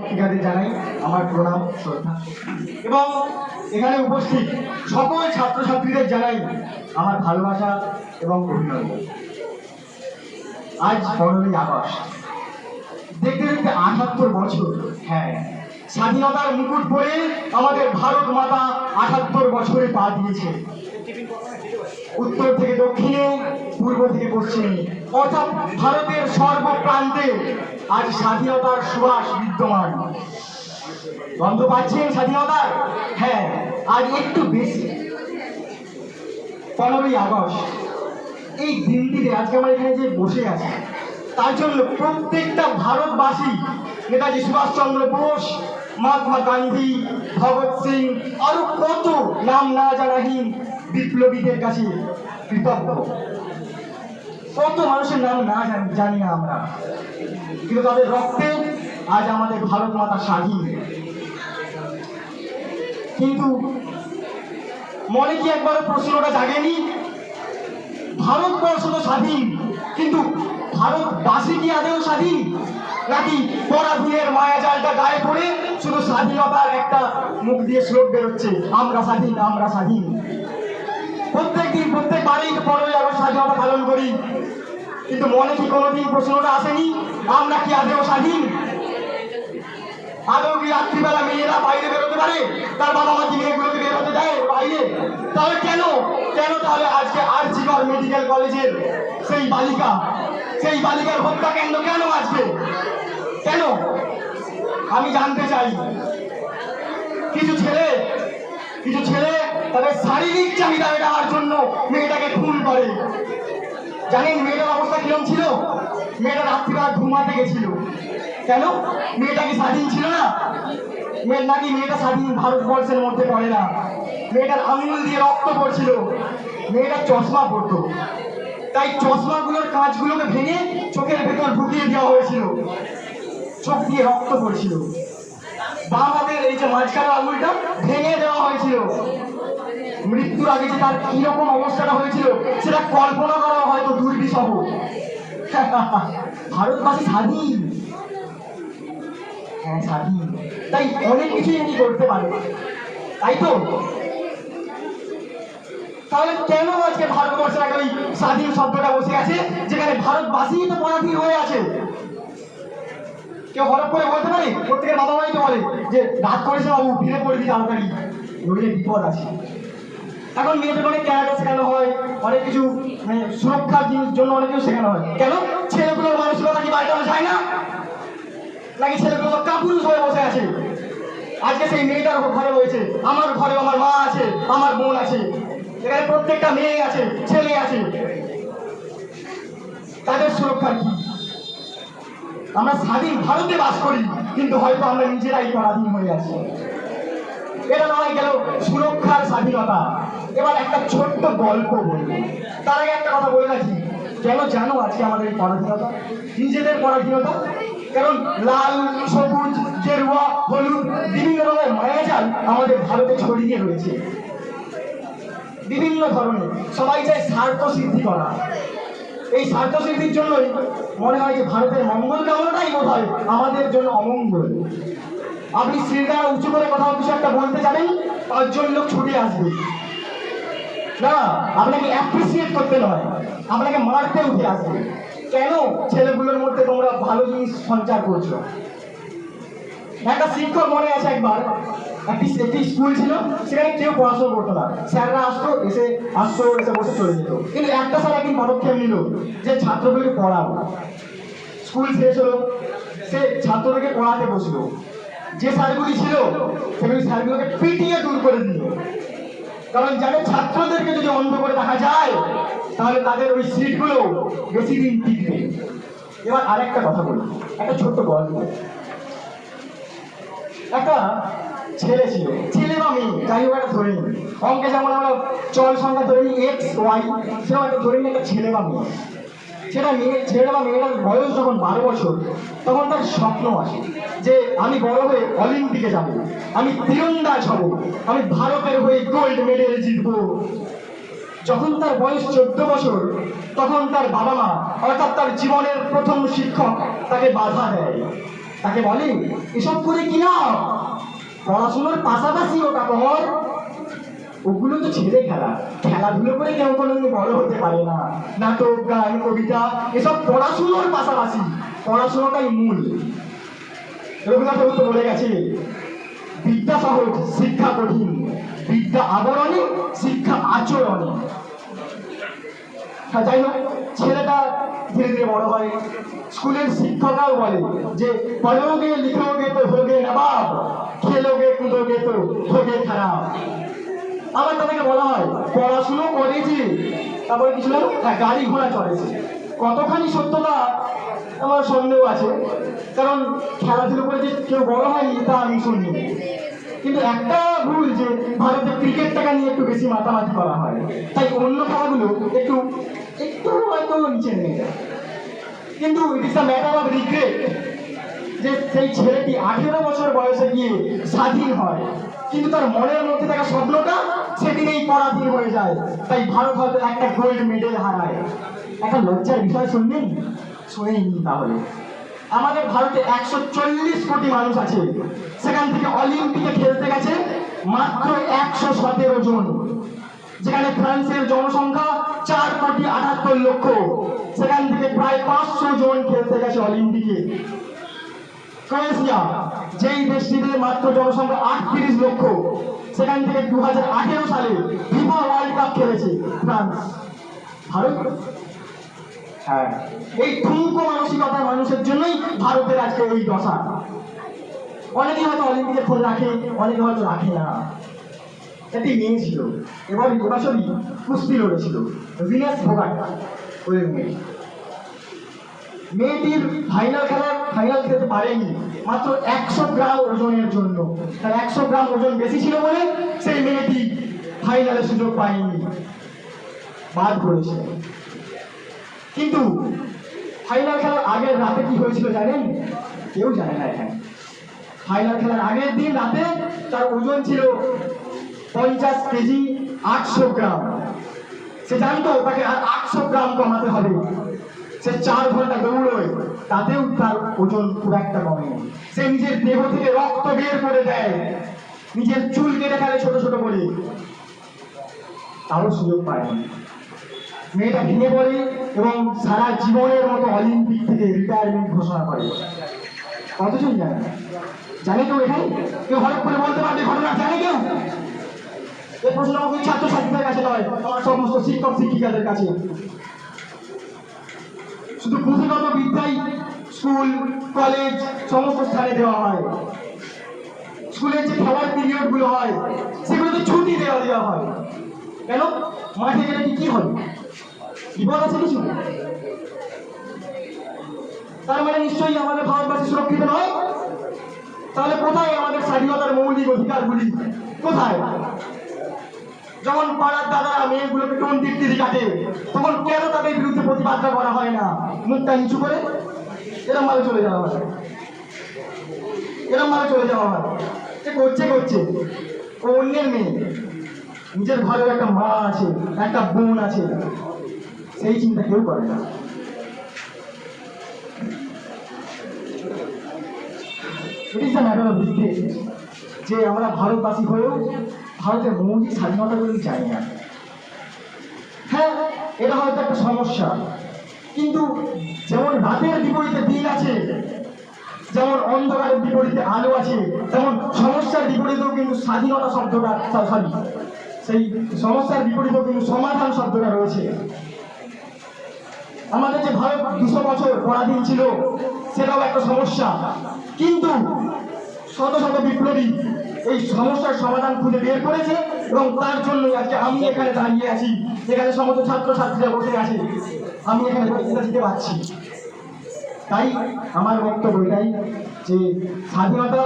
শিক্ষিকাদের জানাই আমার প্রণাম শ্রদ্ধা এবং এখানে উপস্থিত সকল ছাত্রছাত্রীদের জানাই আমার ভালোবাসা এবং অভিনন্দন। আজ 15ই আগস্ট, দেখতে দেখতে 78 বছর। হ্যাঁ, স্বাধীনতার মুকুট পরে আমাদের ভারত মাতা 78 বছরে পা দিয়েছে। উত্তর থেকে দক্ষিণে, পূর্ব থেকে পশ্চিমে, অর্থাৎ ভারতের সর্বপ্রান্তে আজ স্বাধীনতার সুবাস বিদ্যমান। গন্ধ পাচ্ছেন স্বাধীনতার? হ্যাঁ, আজ একটু বেশি। 15ই আগস্ট এই দিনটিতে আজকে আমরা এখানে যে বসে আছি, তার জন্য প্রত্যেকটা ভারতবাসী নেতাজি সুভাষচন্দ্র বোস, মহাত্মা গান্ধী, ভগৎ সিং, আরো কত নাম না জানাহীন বিপ্লবীদের কাছে কৃতজ্ঞ। কত মানুষের নাম না জানি না আমরা, কিন্তু তাদের রক্তে আজ আমাদের ভারত মাতা স্বাধীন। কিন্তু মনে কি একবারও প্রশ্নটা জাগেনি? ভারতবর্ষ তো স্বাধীন, কিন্তু ভারতবাসী কি আদেও স্বাধীন? নাকি পরাধীনের মায়াজালটা গায়ে পড়ে শুধু স্বাধীনতার একটা মুখ দিয়ে শ্লোক বেরোচ্ছে, আমরা স্বাধীন, আমরা স্বাধীন। প্রত্যেকদিন প্রত্যেকবারই 15ই আগস্ট স্বাধীনতা পালন করি, কিন্তু মনে কি কোনোদিন প্রশ্নটা আসেনি আমরা কি আদেও স্বাধীন? আদৌ কি রাত্রিবেলা মেয়েরা বাইরে বেরোতে পারে? তার বাবা মা কি মেয়েগুলোকে বেরোতে দেয় বাইরে? তাহলে কেন তাহলে আজকে আর.জি. কর মেডিকেল কলেজের সেই বালিকার হত্যাকাণ্ড কেন আজকে? কেন আমি জানতে চাই। কিছু ছেলে তাদের শারীরিক চাহিদা মেটানোর জন্য মেয়েটাকে খুন করে। জানেন মেয়েটার অবস্থা কিরম ছিল? মেয়েটা রাত্রিবেলা ঘুমাতে গেছিল। কেন? মেয়েটা কি স্বাধীন ছিল না? নাকি মেয়েটা স্বাধীন ভারতবর্ষের মধ্যে পড়ে না? মেয়েটার আঙুল দিয়ে রক্ত পড়ছিল, মেয়েটা চশমা পড়তো, তাই চশমাগুলোর কাঁচগুলোকে ভেঙে চোখের ভেতর ঢুকিয়ে দেওয়া হয়েছিল, চোখ দিয়ে রক্ত পড়ছিল। বাম হাতের এই যে মাঝখানের আঙুলটা ভেঙে দেওয়া হয়েছিল। মৃত্যুর আগে যে তার কিরকম অবস্থাটা হয়েছিল সেটা কল্পনা করা হয়তো দুর্বিষহ। ভারতবাসী স্বাধীন, হ্যাঁ স্বাধীন, তাই অনেক কিছুই এটি করতে পারে, তাই তো? তাহলে কেন আজকে ভারতবর্ষের আগে ওই স্বাধীন শব্দটা বসে আছে, যেখানে ভারতবাসী তো পরাধীন হয়ে আছে? কেউ হঠাৎ করে বলতে পারে? প্রত্যেকের বাবা মাই তো বলে যে রাত করেছে বাবু, ফিরে পড়বি তাড়াতাড়ি, নইলে বিপদ আছে। এখন মেয়েদের অনেক ক্যারাটে শেখানো হয়, অনেক কিছু সুরক্ষার জন্য অনেক কিছু শেখানো হয়। কেন? ছেলেগুলোর মানসিকতা কি পাল্টানো যায় না? নাকি ছেলেগুলো কাপুরুষ হয়ে বসে আছে? আজকে সেই মেয়েটার ঘরে রয়েছে, আমার ঘরে আমার মা আছে, আমার বোন আছে, এখানে প্রত্যেকটা মেয়ে আছে, ছেলে আছে, তাদের সুরক্ষার কি? আমরা স্বাধীন ভারতে বাস করি, কিন্তু হয়তো আমরা নিজেরাই পরাধীন হয়ে আছি। এটা নয় গেল সুরক্ষার স্বাধীনতা। এবার একটা ছোট্ট গল্প বলবো, তার আগে একটা কথা বলে রাখি। কেন জানো আজকে আমাদের এই পরাধীনতা? নিজেদের পরাধীনতা। কারণ লাল, সবুজ, গেরুয়া, হলুদ বিভিন্ন রঙের মায়াজাল আমাদের ভারতে ছড়িয়ে রয়েছে, বিভিন্ন ধরনের। সবাই চায় স্বার্থ সিদ্ধি করা। এই স্বার্থ সিদ্ধির জন্যই মনে হয় যে ভারতের মঙ্গল কামনাটাই বোধ হয় আমাদের জন্য অমঙ্গল। আপনি শ্রীরা উঁচু করে কোথাও কিছু একটা বলতে যাবেন, 5 জন লোক ছুটে আসবে না, আপনাকে অ্যাপ্রিসিয়েট করতে নয়, আপনাকে মারতে উঠে আসবে। কেন? ছেলেগুলোর মধ্যে তোমরা ভালো জিনিস সঞ্চার করছো। একটা শিক্ষক মনে আছে, একবার একটি স্কুল ছিল, সেখানে কেউ পড়াশোনা করতো না, স্যাররা আসতো এসে বসে চলে যেত। কিন্তু একটা স্যার একদিন পদক্ষেপ নিল যে ছাত্রগুলোকে পড়াবো। স্কুল শেষ হলো, সে ছাত্রদেরকে পড়াতে বসলো। যে স্যারগুলি ছিল সেগুলি স্যারগুলোকে পিটিয়ে দূর করে দিল, কারণ জানে ছাত্রদেরকে যদি অন্ধ করে দেখা যায় তাহলে তাদের ওই সিটগুলো বেশি দিন টিকবে। এবার আরেকটা কথা বলি, একটা ছোট্ট গল্প। একটা ছেলে ছিল, ছেলে বা মেয়ে যাই হোক একটা ধরে নিই, অঙ্কে যেমন আমরা চল সংখ্যা ধরে নিই X, Y, সেরকম একটা ধরে নিই একটা ছেলে বা মেয়ে। ছেলে বা মেয়েটার বয়স যখন 12 বছর, তখন তার স্বপ্ন আসে যে আমি বড় হয়ে অলিম্পিকে যাব, আমি তীরন্দাজ হব, আমি ভারতের হয়ে গোল্ড মেডেল জিতবো। যখন তার বয়স 14 বছর, তখন তার বাবা মা অর্থাৎ তার জীবনের প্রথম শিক্ষক তাকে বাধা দেয় তাকে বলে এসব করে কি না, পড়াশোনার পাশাপাশি ওটা কর। ওগুলো তো ছেলে খেলা, খেলাধুলো করে কেউ কোনোদিন বড় হতে পারে না। নাটক, গান, কবিতা এসব পড়াশোনার পাশাপাশি, পড়াশোনাটাই মূল। রবীন্দ্রনাথ ঠাকুর তো বলে গেছে, বিদ্যা সহজ শিক্ষা কঠিন, বিদ্যা আবরণে শিক্ষা আচরণে। যাই হোক, ছেলেটা ধীরে ধীরে বড় হয়। স্কুলের শিক্ষকরাও বলে যে পড়োগে লিখোগে তো হোগে নবাব, খেলোগে কুদোগে তো হোগে খারাপ। আবার তাদেরকে বলা হয় পড়াশুনো করেছে, তারপরে কিছু গাড়ি ঘোড়া চড়েছে। কতখানি সত্যতা আমার সন্দেহ আছে, কারণ খেলাধুলো করে যে কেউ বড় হয়নি তা আমি শুনি। কিন্তু একটা ভুল, যে ভারতে ক্রিকেটটাকে নিয়ে একটু বেশি মাতামাতি করা হয়, তাই অন্য খেলাগুলো একটু একটু হয়তো নিচে নেমে যায়। কিন্তু ইট ইস আ ম্যাটার অফ রিগ্রেট যে সেই ছেলেটি 18 বছর বয়সে গিয়ে স্বাধীন হয়, কিন্তু তার মনের মধ্যে থাকা স্বপ্নটা সেদিনেই পরাধীন হয়ে যায়। তাই ভারত হয়তো একটা গোল্ড মেডেল হারায়। একটা লজ্জার বিষয় শুনবেন, শুনেই নিন তাহলে। আমাদের ভারতে 140 কোটি মানুষ আছে, সেখান থেকে অলিম্পিকে খেলতে গেছে মাত্র 117 জন। যেখানে ফ্রান্সের জনসংখ্যা 4,78,00,000, সেখান থেকে প্রায় 500 জন খেলতে গেছে অলিম্পিকে। ক্রোয়েশিয়া, যেই দেশটিতে মাত্র জনসংখ্যা 38 লক্ষ, সেখান থেকে 2018 সালে ফিফা ওয়ার্ল্ড কাপ খেলেছে ফ্রান্স। ভারত, হ্যাঁ, এই ঠুনকো মানসিকতার মানুষের জন্যই ভারতের আজকে এই দশা। অনেকে হয়তো অলিম্পিকে খোঁজ রাখে, অনেকে হয়তো রাখে না। একটি মেয়ে ছিল, এবার এবছরই কুস্তি লড়েছিল, ভিনাস ফোগাট ওই মেয়েটির ফাইনাল খেলতে পারেনি মাত্র 100 গ্রাম ওজনের জন্য। তার 100 গ্রাম ওজন বেশি ছিল বলে সেই মেয়েটি ফাইনালে সুযোগ পায়নি, বাদ পড়েছে। কিন্তু ফাইনাল খেলার আগের রাতে কি হয়েছিল জানেন? কেউ জানে না এখানে। ফাইনাল খেলার আগের দিন রাতে তার ওজন ছিল 50 কেজি 800 গ্রাম। সে জানতো তাকে আর 800 গ্রাম কমাতে হবে। সে 4 ঘন্টা দৌড়োয়, তাতেও তার ওজন খুব একটা কমে। সে নিজের দেহ থেকে রক্ত বের করে দেয়, নিজের চুল কেটে ফেলে ছোট ছোট করে, তাও সুযোগ পায় না। মেয়েটা ভেঙে পড়ে এবং সারা জীবনের মতো অলিম্পিক থেকে রিটায়ারমেন্ট ঘোষণা করে। কতজন জানে? জানে কেউ এখানে? কেউ হঠাৎ করে বলতে পারবে ঘটনা জানে কেউ? এই প্রশ্ন আমাকে ছাত্রছাত্রীদের কাছে নয়, আমার সমস্ত শিক্ষক শিক্ষিকাদের কাছে। শুধু পুঁথিগত বিদ্যাই স্কুল, কলেজ সমস্ত স্থানে দেওয়া হয়। স্কুলের যে খেলার পিরিয়ড গুলো হয় সেগুলোতে ছুটি দেওয়া হয়। কেন? মাঠে গেলে কি হবে? বিপদ আছে কিছু? তার মানে নিশ্চয়ই আমাদের ভারতবাসী সুরক্ষিত নয়। তাহলে কোথায় আমাদের স্বাধীনতার মৌলিক অধিকারগুলি? কোথায়? যখন পাড়ার দাদারা মেয়েগুলোকে টোন টিটকিরি কাটে, তখন কেন তাদের বিরুদ্ধে প্রতিবাদটা করা হয় না? মুখটা নিচু করে এরম ভাবে চলে যাওয়া হয়, এরম ভাবে চলে যাওয়া হয়। সে করছে ও অন্যের মেয়ে, নিজের ঘরের একটা মা আছে, একটা বোন আছে, সেই চিন্তা কেউ করে না। It is a matter of regret যে আমরা ভারতবাসী হয়েও ভারতের মৌলিক স্বাধীনতাগুলি জানি না। হ্যাঁ, এটা হয়তো একটা সমস্যা, কিন্তু যেমন রাতের বিপরীতে দিন আছে, যেমন অন্ধকারের বিপরীতে আলো আছে, তেমন সমস্যার বিপরীতেও কিন্তু স্বাধীনতা শব্দটা, সরি, সেই সমস্যার বিপরীতেও কিন্তু সমাধান শব্দটা রয়েছে। আমাদের যে ভারত 200 বছর পরাধীন ছিল, সেটাও একটা সমস্যা, কিন্তু শত শত বিপ্লবী এই সমস্যার সমাধান খুঁজে বের করেছে এবং তার জন্যই আজকে আমি এখানে দাঁড়িয়ে আছি, যেখানে সমস্ত ছাত্রছাত্রীরা বসে আছে, আমি এখানে বক্তৃতা দিতে পারছি। তাই আমার বক্তব্য এটাই যে স্বাধীনতা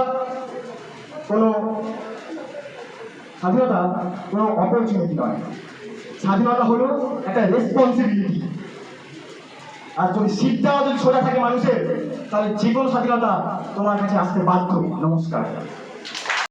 কোনো অপরচুনিটি নয়, স্বাধীনতা হলো একটা রেসপন্সিবিলিটি। আর যদি সিটটাও যদি সোজা থাকে মানুষের, তাহলে যে কোনো স্বাধীনতা তোমার কাছে আসতে বাধ্য। নমস্কার।